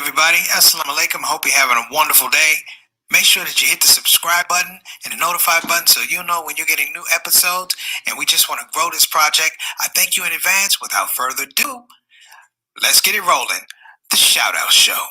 everybody. Assalamu alaikum. Hope you're having a wonderful day. Make sure that you hit the subscribe button and the notify button so you know when you're getting new episodes. And we just want to grow this project. I thank you in advance. Without further ado, let's get it rolling. The Shout Out Show.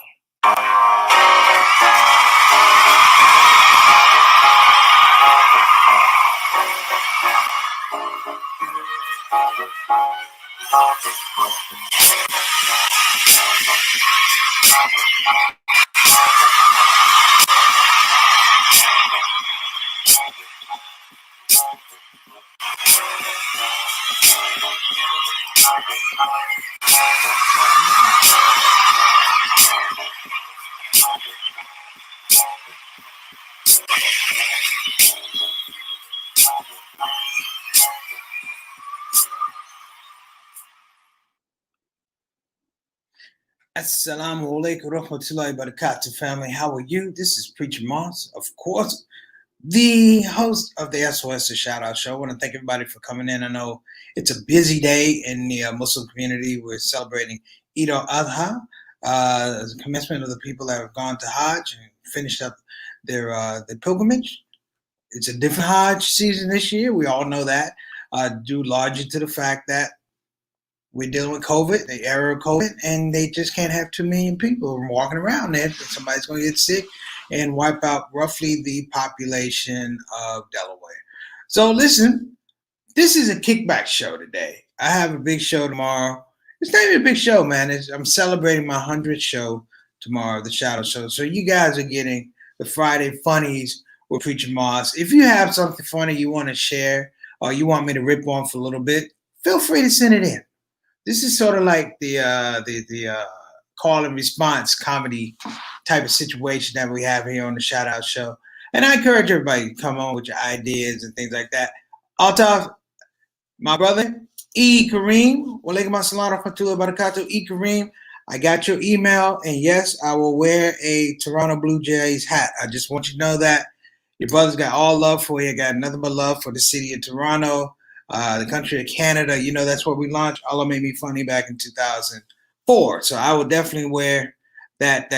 Assalamu alaikum rahmatullahi barakatuh, family. How are you? This is Preacher Moss, of course, the host of the SOS the Shout Out Show. I want to thank everybody for coming in. I know it's a busy day in the Muslim community. We're celebrating Eid al-Adha, the commencement of the people that have gone to Hajj and finished up their pilgrimage. It's a different Hajj season this year. We all know that, due largely to the fact that we're dealing with COVID, the era of COVID, and they just can't have 2 million people walking around there. Somebody's going to get sick and wipe out roughly the population of Delaware. So listen, this is a kickback show today. I have a big show tomorrow. It's not even a big show, man. I'm celebrating my 100th show tomorrow, the Shout Out Show. So you guys are getting the Friday Funnies with Preacher Moss. If you have something funny you want to share or you want me to rip on for a little bit, feel free to send it in. This is sort of like the call and response comedy type of situation that we have here on the Shout Out Show. And I encourage everybody to come on with your ideas and things like that. Altaf, my brother, E. Kareem, walaikum assalam rahmatullahi barakatuh. E. Kareem, I got your email, and yes, I will wear a Toronto Blue Jays hat. I just want you to know that your brother's got all love for you. I got nothing but love for the city of Toronto. The country of Canada, you know, that's where we launched Allah Made Me Funny back in 2004. So I will definitely wear that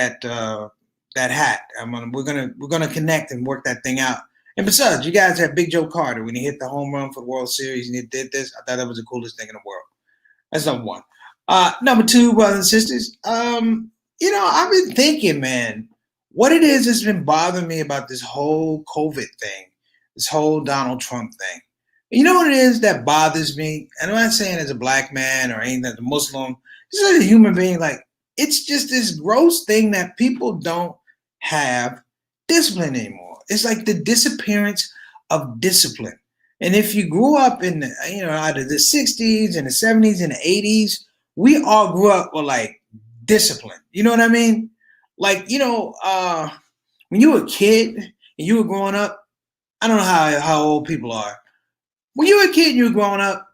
hat. We're gonna connect and work that thing out. And besides, you guys have Big Joe Carter when he hit the home run for the World Series and he did this. I thought that was the coolest thing in the world. That's number one. Number two, brothers and sisters. I've been thinking, man, what it is that's been bothering me about this whole COVID thing, this whole Donald Trump thing. You know what it is that bothers me? And I'm not saying as a black man or anything, as a Muslim, just as a human being, like, it's just this gross thing that people don't have discipline anymore. It's like the disappearance of discipline. And if you grew up in, out of the 60s and the 70s and the 80s, we all grew up with, like, discipline. You know what I mean? Like, when you were a kid and you were growing up, I don't know how old people are. When you were a kid and you were growing up,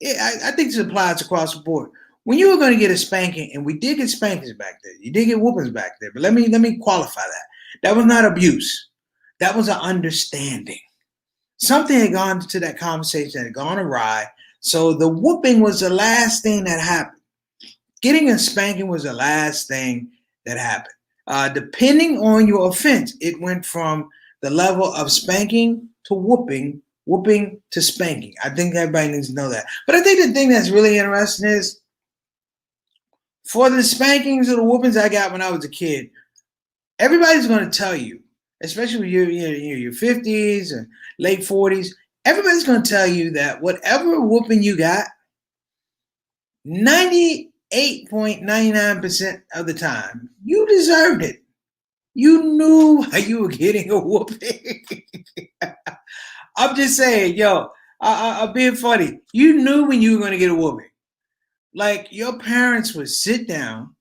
I think this applies across the board. When you were going to get a spanking, and we did get spankings back there, you did get whoopings back there, but let me qualify that. That was not abuse. That was an understanding. Something had gone to that conversation, had gone awry, so the whooping was the last thing that happened. Getting a spanking was the last thing that happened. Depending on your offense, it went from the level of spanking to whooping to spanking. I think everybody needs to know that. But I think the thing that's really interesting is for the spankings or the whoopings I got when I was a kid, everybody's going to tell you, especially when you're in your 50s and late 40s, everybody's going to tell you that whatever whooping you got, 98.99% of the time, you deserved it. You knew how you were getting a whooping. I'm just saying, I'm being funny. You knew when you were going to get a whooping. Like, your parents would sit down,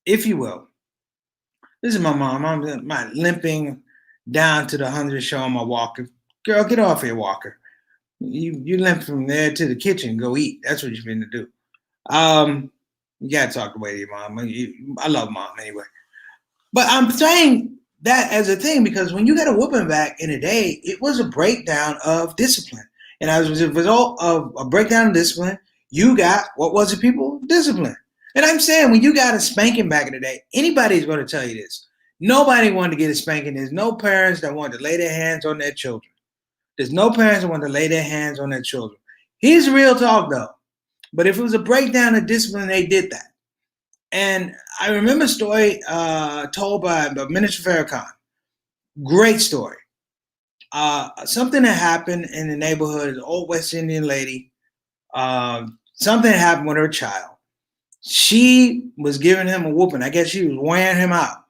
if you will. This is my mom. I'm limping down to the 100th show on my walker. Girl, get off your walker. You limp from there to the kitchen. Go eat. That's what you're going to do. You got to talk away to your mom. I love mom anyway. But I'm saying that as a thing because when you got a whooping back in a day, it was a breakdown of discipline. And as a result of a breakdown of discipline, you got, what was it, people? Discipline. And I'm saying, when you got a spanking back in the day, anybody's going to tell you this. Nobody wanted to get a spanking. There's no parents that wanted to lay their hands on their children. There's no parents that want to lay their hands on their children. Here's real talk, though. But if it was a breakdown of discipline, they did that. And I remember a story told by Minister Farrakhan. Great story. Something that happened in the neighborhood, an old West Indian lady, something happened with her child. She was giving him a whooping. I guess she was wearing him out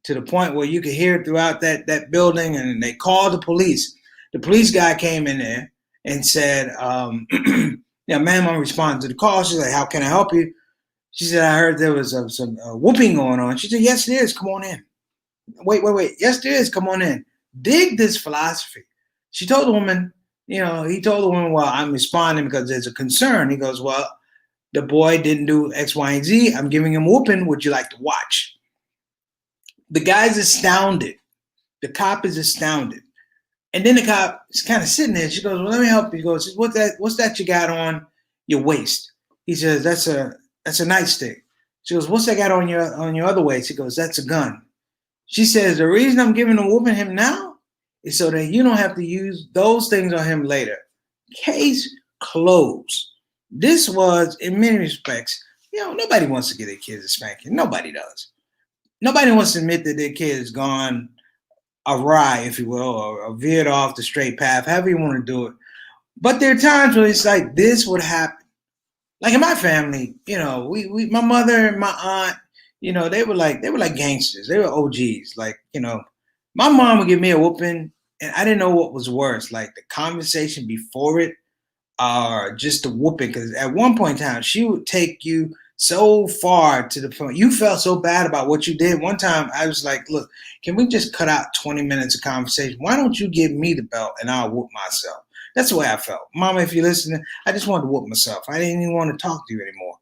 to the point where you could hear it throughout that building, and they called the police. The police guy came in there and said, yeah, ma'am, I'm responding to the call. She's like, how can I help you? She said, I heard there was some whooping going on. She said, yes, it is. Come on in. Wait. Yes, there is. Come on in. Dig this philosophy. She told the woman, he told the woman, well, I'm responding because there's a concern. He goes, well, the boy didn't do X, Y, and Z. I'm giving him whooping. Would you like to watch? The guy's astounded. The cop is astounded. And then the cop is kind of sitting there. She goes, well, let me help you. He goes, what's that you got on your waist? He says, that's a nightstick. She goes, what's that got on your other waist? He goes, that's a gun. She says, the reason I'm giving him whooping him now is so that you don't have to use those things on him later. Case closed. This was, in many respects, nobody wants to get their kids a spanking. Nobody does. Nobody wants to admit that their kid has gone awry, if you will, or veered off the straight path, however you want to do it. But there are times when it's like this would happen. Like in my family, my mother and my aunt, they were like gangsters. They were OGs. Like, my mom would give me a whooping, and I didn't know what was worse, like the conversation before it or just the whooping. Because at one point in time, she would take you so far to the point you felt so bad about what you did. One time I was like, look, can we just cut out 20 minutes of conversation? Why don't you give me the belt and I'll whoop myself? That's the way I felt. Mama, if you're listening, I just wanted to whoop myself. I didn't even want to talk to you anymore.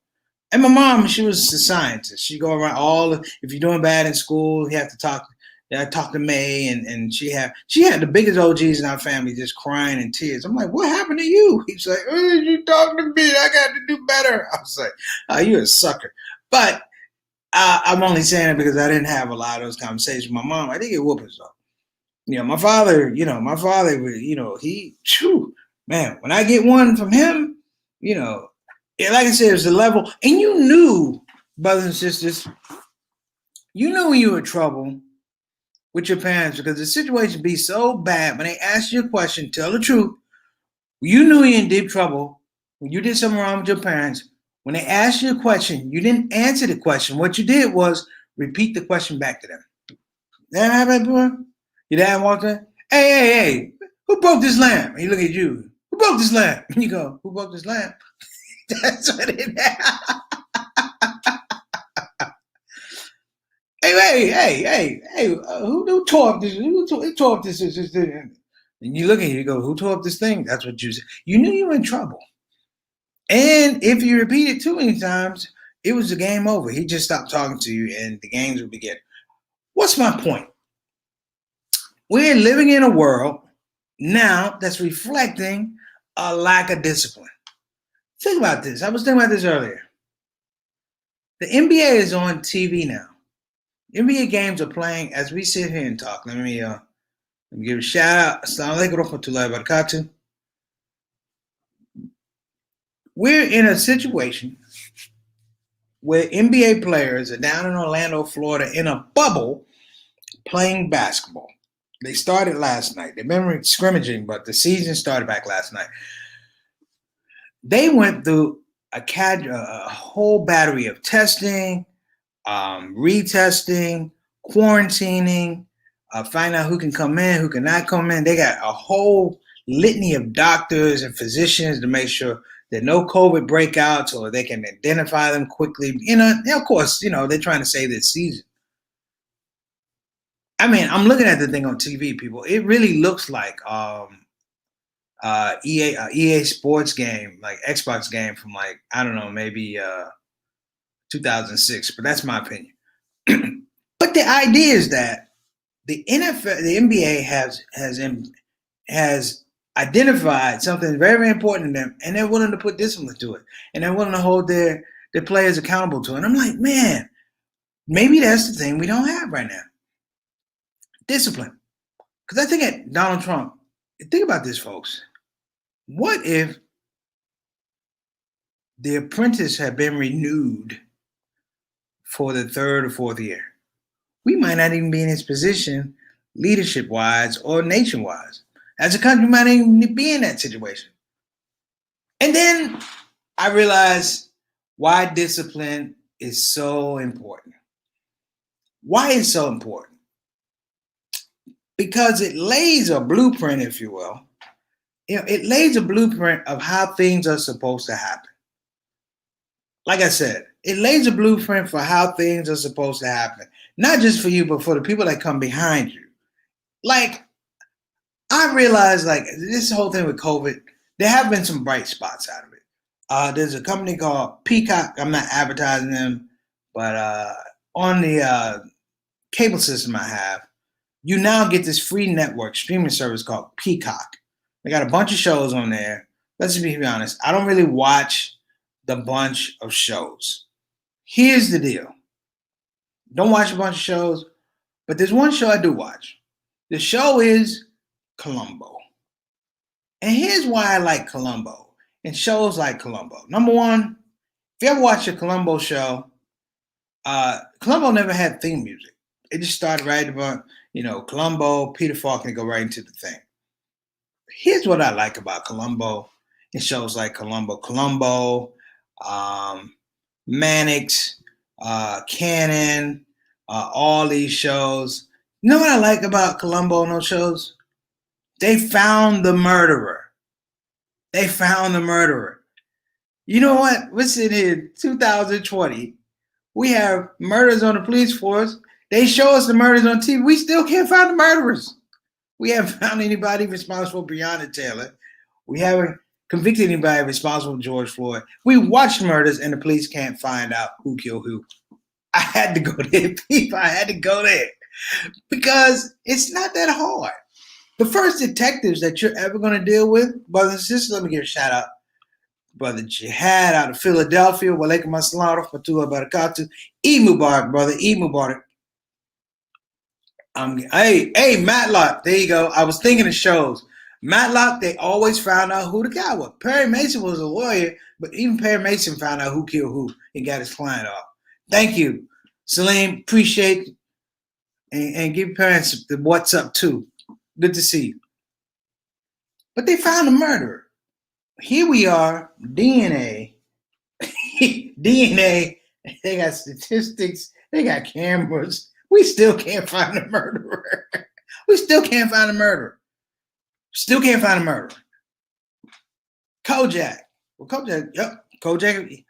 And my mom, she was a scientist. She'd go around if you're doing bad in school, you have to talk. I talked to May, and she had the biggest OGs in our family, just crying in tears. I'm like, what happened to you? He's like, oh, you talking to me? I got to do better. I was like, oh, you're a sucker. But I'm only saying it because I didn't have a lot of those conversations with my mom. I did get whoopings though. My father, man, when I get one from him, like I said, it was a level. And you knew, brothers and sisters, you knew when you were in trouble with your parents, because the situation be so bad. When they ask you a question, tell the truth. You knew you're in deep trouble when you did something wrong with your parents. When they asked you a question, you didn't answer the question. What you did was repeat the question back to them. That happened before? Your dad walked in, hey, who broke this lamp? And he look at you, who broke this lamp? And you go, who broke this lamp? That's what it happened. Hey, who tore up this? Who tore up this? And you look at it, you go, who tore up this thing? That's what you said. You knew you were in trouble. And if you repeat it too many times, it was the game over. He just stopped talking to you and the games would begin. What's my point? We're living in a world now that's reflecting a lack of discipline. Think about this. I was thinking about this earlier. The NBA is on TV now. NBA games are playing as we sit here and talk. Let me give a shout out. Assalamu alaikum warahmatullahi wabarakatuh. We're in a situation where NBA players are down in Orlando, Florida, in a bubble playing basketball. They started last night. They've been scrimmaging, but the season started back last night. They went through a whole battery of testing, retesting, quarantining, find out who can come in, who cannot come in. They got a whole litany of doctors and physicians to make sure that no COVID breakouts, or they can identify them quickly. Of course, they're trying to save this season. I mean, I'm looking at the thing on TV, people. It really looks like EA Sports game, like Xbox game from maybe 2006. But that's my opinion. But the idea is that the NBA has identified something very, very important to them, and they're willing to put discipline to it, and they're willing to hold their their players accountable to. And I'm like, man, maybe that's the thing we don't have right now. Discipline. Because I think at Donald Trump, think about this, folks. What if The Apprentice had been renewed for the third or fourth year? We might not even be in his position leadership wise or nation wise. As a country, we might not even be in that situation. And then I realized why discipline is so important. Why it's so important? Because it lays a blueprint, if you will. It lays a blueprint of how things are supposed to happen. Like I said, it lays a blueprint for how things are supposed to happen. Not just for you, but for the people that come behind you. Like, I realized, like, this whole thing with COVID, there have been some bright spots out of it. There's a company called Peacock. I'm not advertising them, but on the cable system I have, you now get this free network streaming service called Peacock. They got a bunch of shows on there. Let's be honest, I don't really watch the bunch of shows. Here's the deal. Don't watch a bunch of shows, but there's one show I do watch. The show is Columbo. And here's why I like Columbo and shows like Columbo. Number one, if you ever watch a Columbo show, Columbo never had theme music. It just started right about, Columbo, Peter Falk, and go right into the thing. Here's what I like about Columbo and shows like Columbo, Mannix, Cannon, all these shows. You know what I like about Columbo and those shows? They found the murderer. You know what? We're sitting in 2020. We have murders on the police force. They show us the murders on TV. We still can't find the murderers. We haven't found anybody responsible for Breonna Taylor. We haven't convicted anybody responsible for George Floyd. We watched murders and the police can't find out who killed who. I had to go there, people. I had to go there because it's not that hard. The first detectives that you're ever going to deal with, brothers and sisters, let me give a shout out. Brother Jihad out of Philadelphia, Walaikum Assalam, Rahmatullah Barakatuh. Eid Mubarak, brother, Eid Mubarak. Hey, Matlock, there you go. I was thinking of shows. Matlock, they always found out who the guy was. Perry Mason was a lawyer, but even Perry Mason found out who killed who and got his client off. Thank you, Salim. Appreciate it. And give parents the what's up too. Good to see you. But they found the murderer. Here we are, DNA. DNA, they got statistics, they got cameras. We still can't find the murderer. Still can't find the murderer. Kojak. Well, Kojak, yep. Kojak,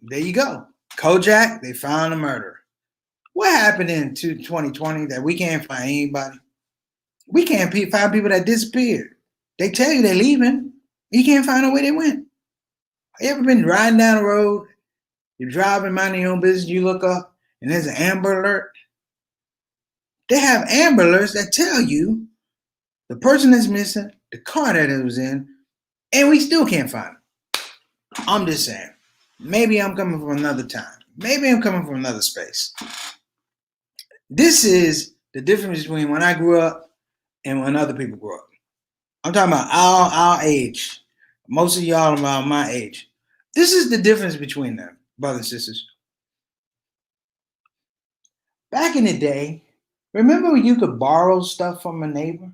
there you go. Kojak, they found the murderer. What happened in 2020 that we can't find anybody? We can't find people that disappeared. They tell you they're leaving. You can't find out where they went. You ever been riding down the road? You're driving, minding your own business, you look up, and there's an Amber Alert. They have Amber Alerts that tell you the person that's missing, the car that it was in, and we still can't find it. I'm just saying, maybe I'm coming from another time. Maybe I'm coming from another space. This is the difference between when I grew up and when other people grew up. I'm talking about our age. Most of y'all are about my age. This is the difference between them, brothers and sisters. Back in the day, remember when you could borrow stuff from a neighbor?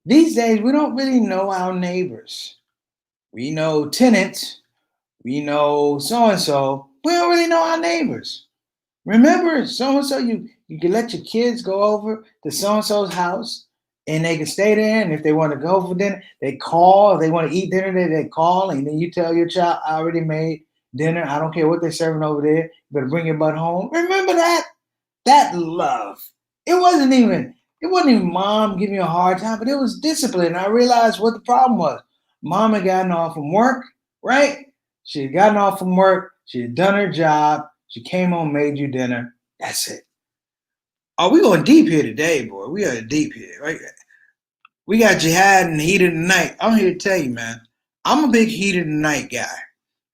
These days, we don't really know our neighbors. We know tenants. We know so-and-so. We don't really know our neighbors. Remember, so-and-so, you can let your kids go over to so-and-so's house and they can stay there. And if they want to go for dinner, they call. If they want to eat dinner, they call. And then you tell your child, I already made dinner. I don't care what they're serving over there. You better bring your butt home. Remember that? That love. It wasn't even mom giving you a hard time, but it was discipline. I realized what the problem was. Mom had gotten off from work, right? She had gotten off from work. She had done her job. She came home, made you dinner. That's it. Oh, we going deep here today, boy. We are deep here, right? We got Jihad in the heat of the night. I'm here to tell you, man. I'm a big heat of the night guy.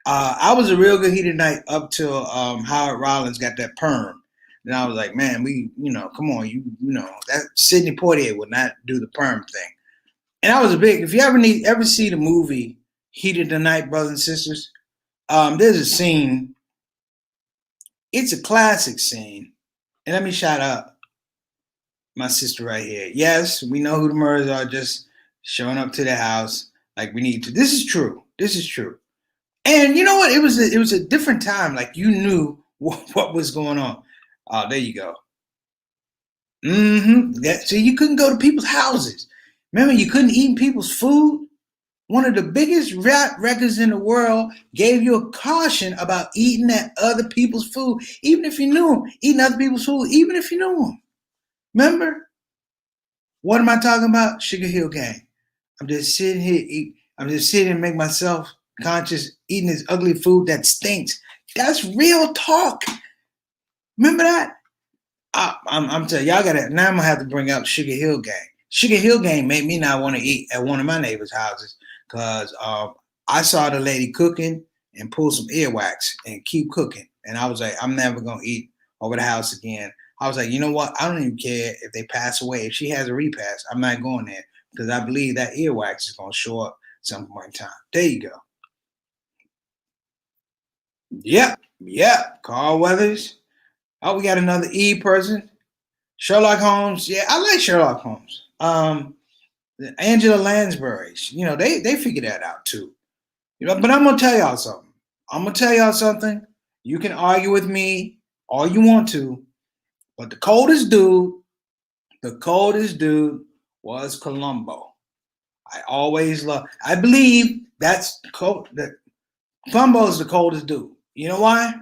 I was a real good heat of the night up till Howard Rollins got that perm. And I was like, man, come on, that Sidney Poitier would not do the perm thing. And I was a big. If you ever see the movie Heat of the Night, brothers and sisters, there's a scene. It's a classic scene, and let me shout out my sister right here. Yes, we know who the murders are, just showing up to the house like we need to. This is true. This is true. And you know what? It was a different time. Like you knew what was going on. Oh, there you go. So you couldn't go to people's houses. Remember, you couldn't eat people's food. One of the biggest rap records in the world gave you a caution about eating at other people's food, even if you knew them. Eating other people's food, even if you knew them. Remember? What am I talking about? Sugar Hill Gang. I'm just sitting here. I'm just sitting and make myself conscious eating this ugly food that stinks. That's real talk. Remember that? I'm telling y'all gotta now. I'm gonna have to bring up Sugar Hill Gang. Sugar Hill Gang made me not want to eat at one of my neighbors' houses because I saw the lady cooking and pull some earwax and keep cooking, and I was like, I'm never gonna eat over the house again. I was like, you know what? I don't even care if they pass away. If she has a repass, I'm not going there because I believe that earwax is gonna show up some point in time. There you go. Yep. Carl Weathers. Oh, we got another E person. Sherlock Holmes. Yeah, I like Sherlock Holmes. Angela Lansbury. They figured that out too. But I'm gonna tell y'all something. You can argue with me all you want to, but the coldest dude was Columbo. I believe that's cold. That Columbo is the coldest dude. You know why?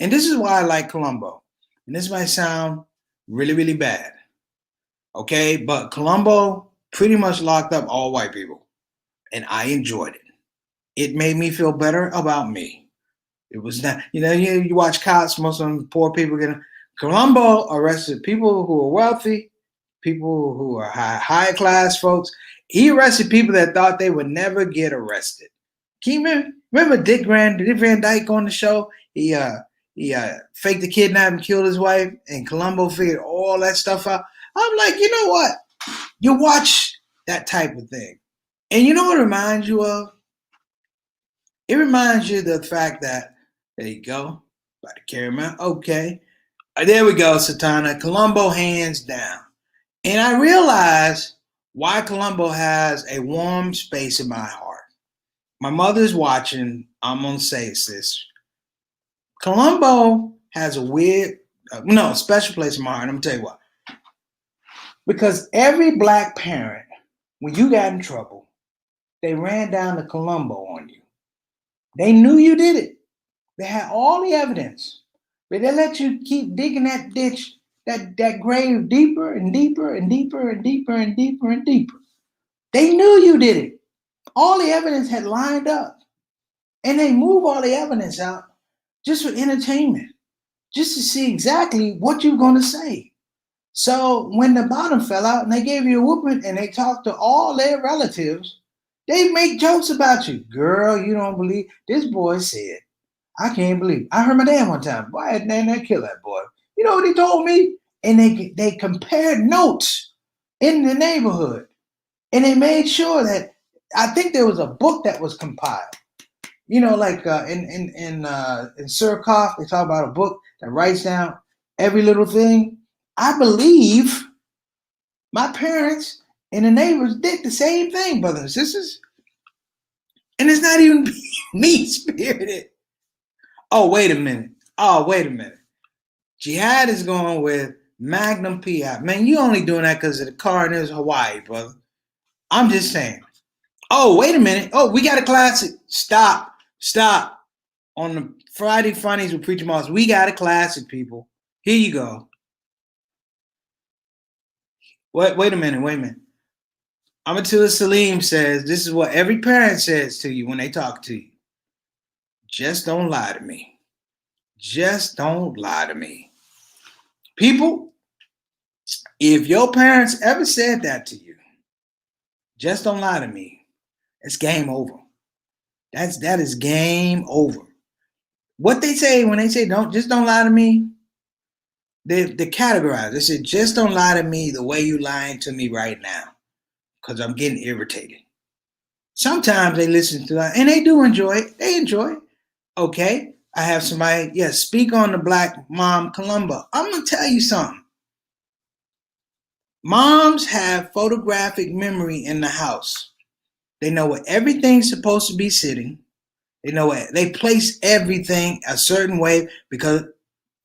And this is why I like Columbo. And this might sound really, really bad. Okay, but Columbo pretty much locked up all white people, and I enjoyed it. It made me feel better about me. It was not, you watch cops, most of them poor people get. Columbo arrested people who were wealthy, people who are high class folks. He arrested people that thought they would never get arrested. Can you remember Dick Van Dyke on the show? He faked the kidnap and killed his wife, and Columbo figured all that stuff out. I'm like, you know what? You watch that type of thing. And you know what it reminds you of? It reminds you of the fact that, there you go, about to carry him out. Okay. There we go, Satana. Columbo hands down. And I realize why Columbo has a warm space in my heart. My mother's watching. I'm going to say this. Columbo has a special place in my heart. I'm going to tell you why. Because every black parent, when you got in trouble, they ran down to Columbo on you. They knew you did it. They had all the evidence. But they let you keep digging that ditch, that grave deeper and deeper and deeper and deeper and deeper and deeper. They knew you did it. All the evidence had lined up. And they move all the evidence out just for entertainment, just to see exactly what you're going to say. So when the bottom fell out and they gave you a whooping and they talked to all their relatives, they make jokes about you. Girl, you don't believe this boy said. I can't believe. I heard my dad one time. Boy, I had kill that boy. You know what he told me? And they compared notes in the neighborhood, and they made sure that I think there was a book that was compiled. Like in Surkoff, they talk about a book that writes down every little thing. I believe my parents and the neighbors did the same thing, brothers and sisters. And it's not even mean spirited. Oh, wait a minute. Jihad is going with Magnum PI. Man, you only doing that because of the car and it's Hawaii, brother. I'm just saying. Oh, wait a minute. Oh, we got a classic. Stop. On the Friday Funnies with Preacher Moss, we got a classic, people. Here you go. Wait a minute. Amatullah Salim says, this is what every parent says to you when they talk to you. Just don't lie to me. Just don't lie to me. People, if your parents ever said that to you, just don't lie to me, it's game over. That is game over. What they say when they say don't lie to me, they categorize. They say just don't lie to me the way you lying to me right now, because I'm getting irritated. Sometimes they listen to that and they do enjoy it. They enjoy it. Okay, I have somebody. Yes, speak on the Black Mom Columbo. I'm gonna tell you something. Moms have photographic memory in the house. They know where everything's supposed to be sitting. They know what they place everything a certain way because,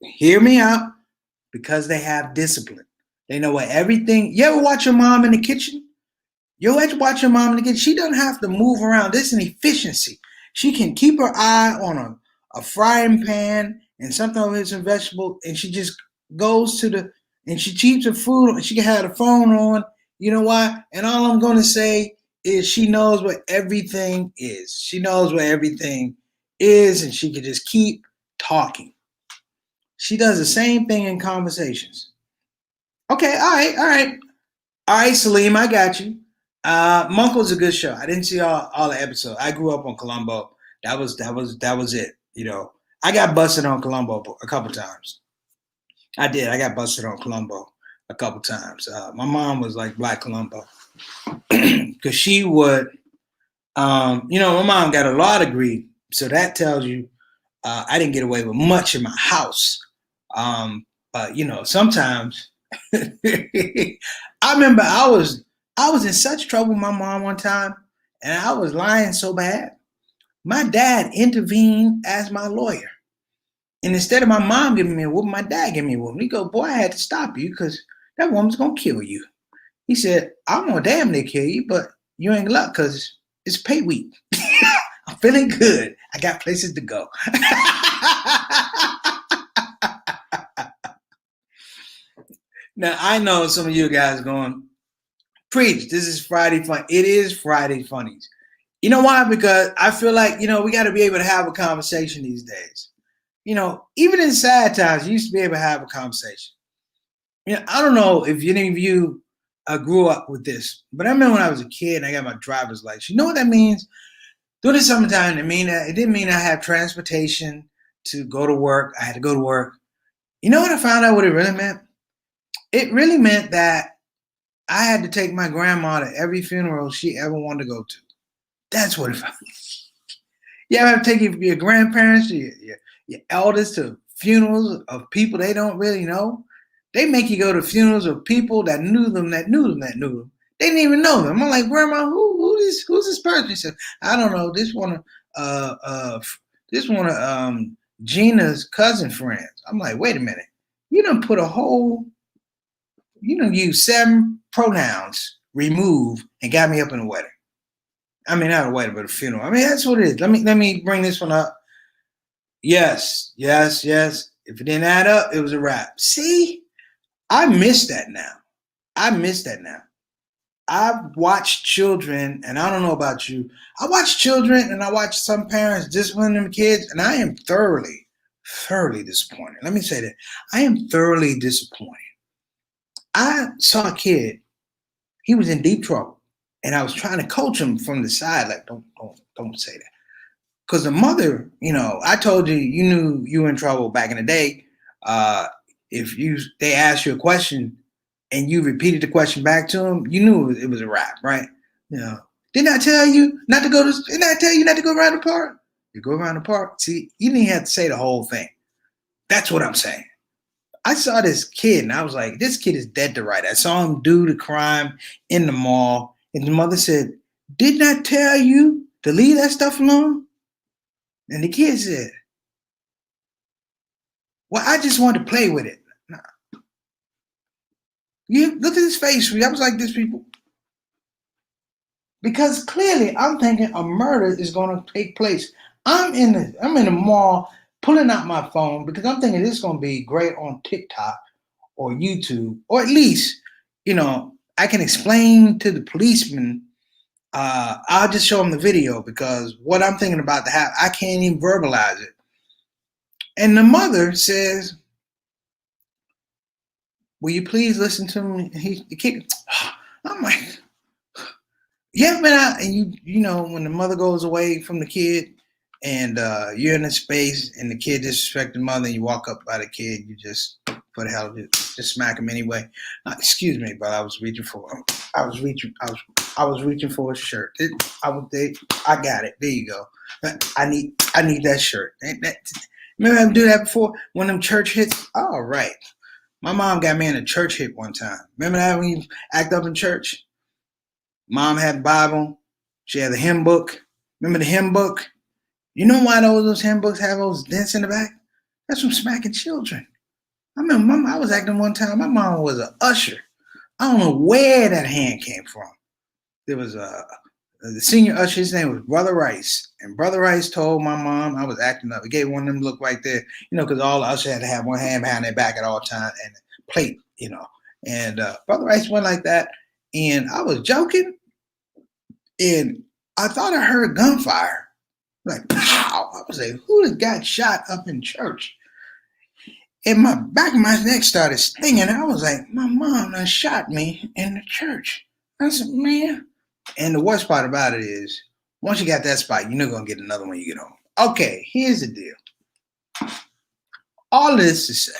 hear me out, because they have discipline. They know what everything. You ever watch your mom in the kitchen? You ever watch your mom in the kitchen? She doesn't have to move around. This is an efficiency. She can keep her eye on a frying pan and something with some vegetable, and she just goes to the and she keeps her food. She can have the phone on. You know why? And all I'm going to say is she knows what everything is. She knows what everything is, and she can just keep talking. She does the same thing in conversations. Okay, all right, Salim, I got you. Monkle's a good show. I didn't see all the episodes. I grew up on Columbo. That was it. You know, I got busted on Columbo a couple times. I did. I got busted on Columbo a couple times. My mom was like Black Columbo because she would. My mom got a law degree, so that tells you I didn't get away with much in my house. But sometimes I remember I was in such trouble with my mom one time, and I was lying so bad. My dad intervened as my lawyer. And instead of my mom giving me a whooping, my dad gave me a whooping. He go, boy, I had to stop you because that woman's gonna kill you. He said, I'm gonna damn near kill you, but you ain't luck because it's pay week. I'm feeling good. I got places to go. Now I know some of you guys going, preach, this is Friday fun. It is Friday Funnies. You know why? Because I feel like, we got to be able to have a conversation these days. Even in sad times, you used to be able to have a conversation. I don't know if any of you grew up with this, but I remember when I was a kid and I got my driver's license. You know what that means? During the summertime, it didn't mean I had transportation to go to work. I had to go to work. You know what I found out what it really meant? It really meant that I had to take my grandma to every funeral she ever wanted to go to. That's what it felt like. You ever have to take your grandparents, your elders to funerals of people they don't really know? They make you go to funerals of people that knew them, that knew them, that knew them. They didn't even know them. I'm like, Grandma, who's this person? She said, I don't know. This one of Gina's cousin friends. I'm like, wait a minute. You done put use 7 pronouns, remove, and got me up in a wedding. I mean, not a wedding, but a funeral. I mean, that's what it is. Let me bring this one up. Yes. If it didn't add up, it was a wrap. See, I miss that now. I've watched children, and I don't know about you. I watch children, and I watch some parents discipline them kids, and I am thoroughly, thoroughly disappointed. Let me say that. I am thoroughly disappointed. I saw a kid. He was in deep trouble. And I was trying to coach him from the side, like, don't say that. Because the mother, I told you, you knew you were in trouble back in the day. If they asked you a question and you repeated the question back to them, you knew it was a wrap, right? Didn't I tell you not to go didn't I tell you not to go around the park? You go around the park. See, you didn't have to say the whole thing. That's what I'm saying. I saw this kid and I was like, this kid is dead to rights. I saw him do the crime in the mall. And the mother said, didn't I tell you to leave that stuff alone? And the kid said, well, I just wanted to play with it. Nah. You look at his face. I was like, these people. Because clearly I'm thinking a murder is going to take place. I'm in the mall pulling out my phone because I'm thinking this is going to be great on TikTok or YouTube, or at least, I can explain to the policeman. I'll just show them the video because what I'm thinking about to happen, I can't even verbalize it. And the mother says, will you please listen to me? The kid, I'm like, Yeah, man. And you know, when the mother goes away from the kid, and you're in a space, and the kid disrespects the mother, and you walk up by the kid, you just for the hell of it, just smack him anyway. Excuse me, but I was reaching for, I was reaching for a shirt. I got it. There you go. I need that shirt. Remember I do that before when them church hits. All right, my mom got me in a church hit one time. Remember that when you act up in church? Mom had the Bible. She had the hymn book. Remember the hymn book? You know why those hymn books have those dents in the back? That's from smacking children. I remember I was acting one time. My mom was an usher. I don't know where that hand came from. There was the senior usher. His name was Brother Rice, and Brother Rice told my mom I was acting up. He gave one of them look right there, you know, because all the ushers had to have one hand behind their back at all times and a plate, you know. And Brother Rice went like that, and I was joking, and I thought I heard gunfire, like pow. I was like, "Who just got shot up in church?" And my back of my neck started stinging. I was like, "My mom done shot me in the church." I said, "Man." And the worst part about it is, once you got that spot, you're not gonna get another one when you get home. Okay, here's the deal. All this to say,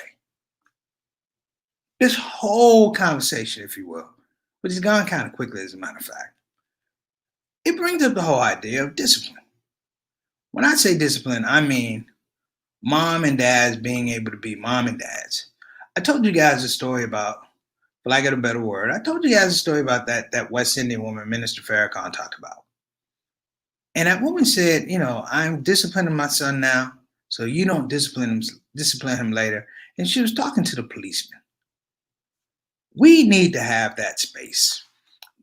this whole conversation, if you will, which has gone kind of quickly as a matter of fact, it brings up the whole idea of discipline. When I say discipline, I mean mom and dads being able to be mom and dads. I told you guys a story about, for lack of a better word, I told you guys a story about that West Indian woman Minister Farrakhan talked about. And that woman said, you know, I'm disciplining my son now, so you don't discipline him later. And she was talking to the policeman. We need to have that space.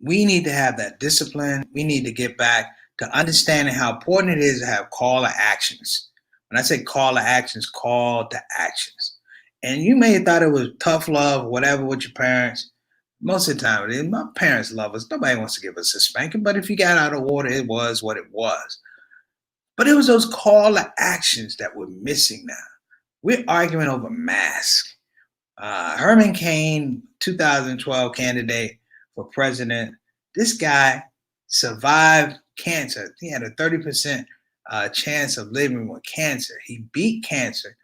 We need to have that discipline. We need to get back to understanding how important it is to have call to actions. When I say call to actions, call to actions. And you may have thought it was tough love, whatever, with your parents. Most of the time, it is. My parents love us. Nobody wants to give us a spanking, but if you got out of order, it was what it was. But it was those call to actions that we're missing now. We're arguing over masks. Herman Cain, 2012 candidate for president. This guy survived cancer. He had a 30% chance of living with cancer. He beat cancer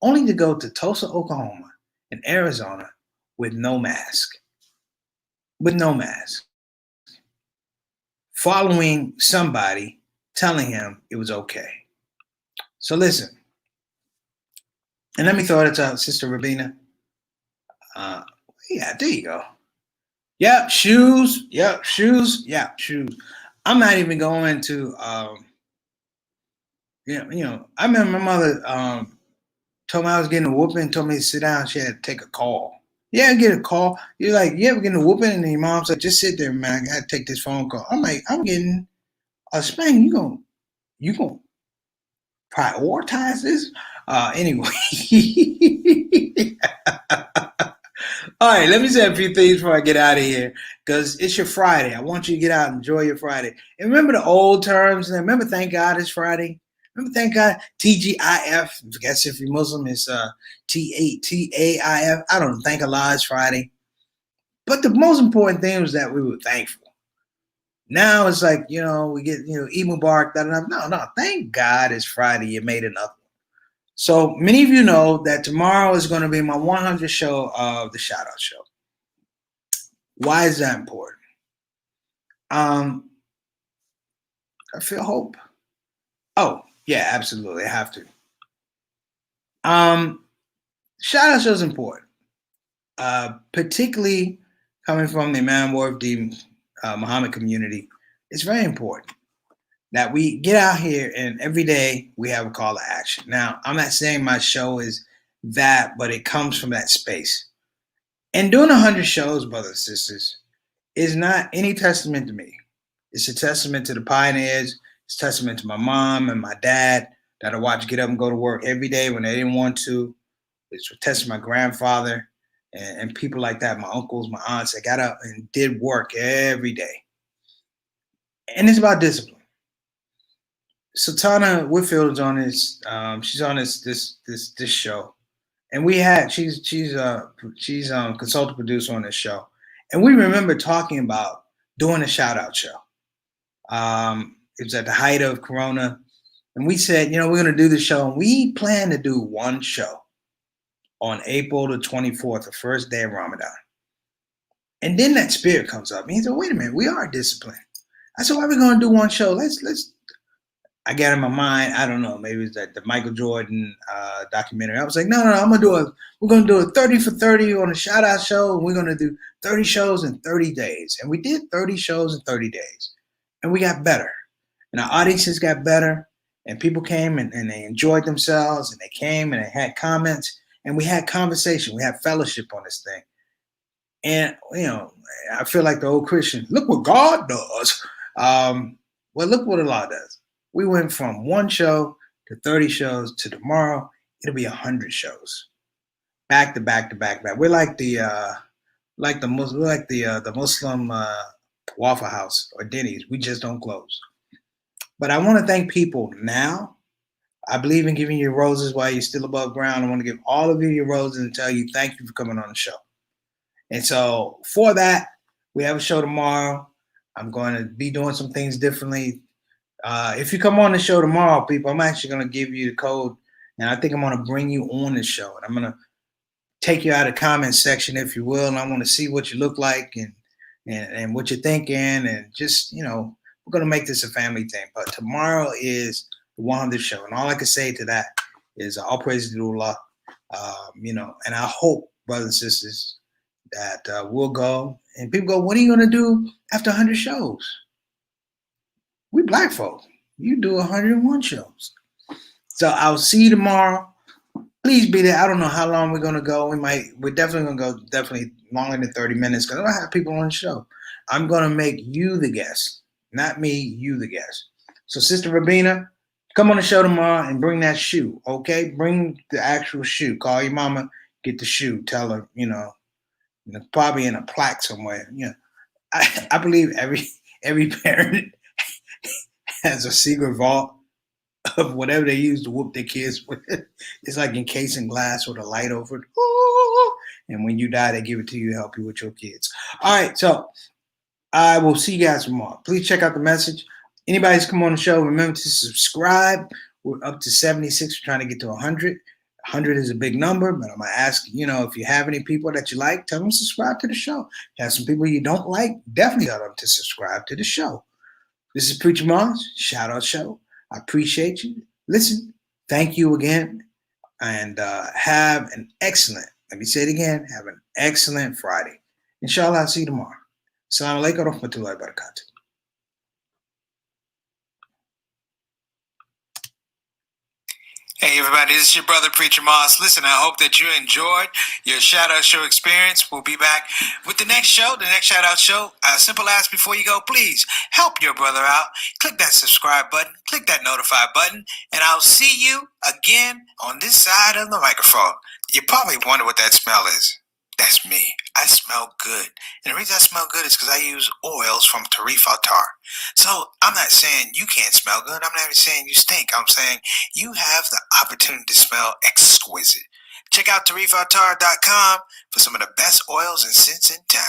only to go to Tulsa, Oklahoma, and Arizona with no mask. With no mask. Following somebody telling him it was okay. So listen, and let me throw it to Sister Rabina. Yeah, there you go. Yep, shoes. Yep, shoes. Yep, shoes. I'm not even going to. I remember my mother told me I was getting a whooping, told me to sit down. She had to take a call. Yeah, get a call. You're like, yeah, we're getting a whooping, and your mom said, just sit there, man. I gotta take this phone call. I'm like, I'm getting a spanking. You gonna prioritize this? Anyway. All right, let me say a few things before I get out of here, because it's your Friday. I want you to get out and enjoy your Friday. And remember the old terms. Remember, thank God it's Friday. Remember, thank God, TGIF. I guess if you're Muslim, it's TAIF. I don't know, thank Allah it's Friday. But the most important thing was that we were thankful. Now it's like, we get, Eid Mubarak, no, thank God it's Friday. You made enough. So many of you know that tomorrow is going to be my 100th show of the ShOUT Show. Why is that important? I feel hope. Oh, yeah, absolutely. I have to. ShOUT Show is important, particularly coming from the Imam Worth Muhammad community. It's very important that we get out here and every day we have a call to action. Now, I'm not saying my show is that, but it comes from that space. And doing 100 shows, brothers and sisters, is not any testament to me. It's a testament to the pioneers. It's a testament to my mom and my dad that I watch get up and go to work every day when they didn't want to. It's a testament to my grandfather and people like that, my uncles, my aunts that got up and did work every day. And it's about discipline. Sultana Whitfield is on this. She's on this show, and she's consultant producer on this show, and we remember talking about doing a ShOUT show. It was at the height of Corona. And we said, we're going to do the show. And we plan to do one show on April the 24th, the first day of Ramadan. And then that spirit comes up. And he said, wait a minute, we are disciplined. I said, why are we going to do one show? I got in my mind, I don't know, maybe it's the Michael Jordan documentary. I was like, no, we're going to do a 30 for 30 on a shout-out show. And we're going to do 30 shows in 30 days. And we did 30 shows in 30 days. And we got better. And our audiences got better. And people came and they enjoyed themselves. And they came and they had comments. And we had conversation. We had fellowship on this thing. And, I feel like the old Christian, look what God does. Well, look what Allah does. We went from one show to 30 shows to tomorrow. It'll be 100 shows, back to back to back to back. We're like the Muslim Waffle House or Denny's. We just don't close. But I want to thank people now. I believe in giving you roses while you're still above ground. I want to give all of you your roses and tell you thank you for coming on the show. And so for that, we have a show tomorrow. I'm going to be doing some things differently. If you come on the show tomorrow, people, I'm actually going to give you the code. And I think I'm going to bring you on the show. And I'm going to take you out of the comment section, if you will. And I want to see what you look like and what you're thinking. And just, we're going to make this a family thing. But tomorrow is the 100th show. And all I can say to that is all praise to Allah. And I hope, brothers and sisters, that we'll go. And people go, what are you going to do after 100 shows? We black folk. You do 101 shows. So I'll see you tomorrow. Please be there. I don't know how long we're going to go. We're definitely going to go longer than 30 minutes because I don't have people on the show. I'm going to make you the guest. Not me, you the guest. So Sister Rabina, come on the show tomorrow and bring that shoe, okay? Bring the actual shoe. Call your mama, get the shoe. Tell her, probably in a plaque somewhere. I believe every parent has a secret vault of whatever they use to whoop their kids with. It's like encasing glass with a light over it. And when you die, they give it to you to help you with your kids. All right, so I will see you guys tomorrow. Please check out the message. Anybody's come on the show, remember to subscribe. We're up to 76. We're trying to get to 100. 100 is a big number, but I'm going to ask, if you have any people that you like, tell them to subscribe to the show. If you have some people you don't like, definitely tell them to subscribe to the show. This is Preacher Mars, Shout Out Show. I appreciate you. Listen, thank you again, and have an excellent, let me say it again, have an excellent Friday. Inshallah, I'll see you tomorrow. Assalamu alaikum wa rahmatullahi wa barakatuh. Hey everybody, this is your brother Preacher Moss. Listen, I hope that you enjoyed your Shout Out Show experience. We'll be back with the next show, the next Shout Out Show. A simple ask before you go, please help your brother out. Click that subscribe button, click that notify button, and I'll see you again on this side of the microphone. You probably wonder what that smell is. That's me. I smell good. And the reason I smell good is because I use oils from Tarifa Tar. So I'm not saying you can't smell good. I'm not even saying you stink. I'm saying you have the opportunity to smell exquisite. Check out tarifatar.com for some of the best oils and scents in town.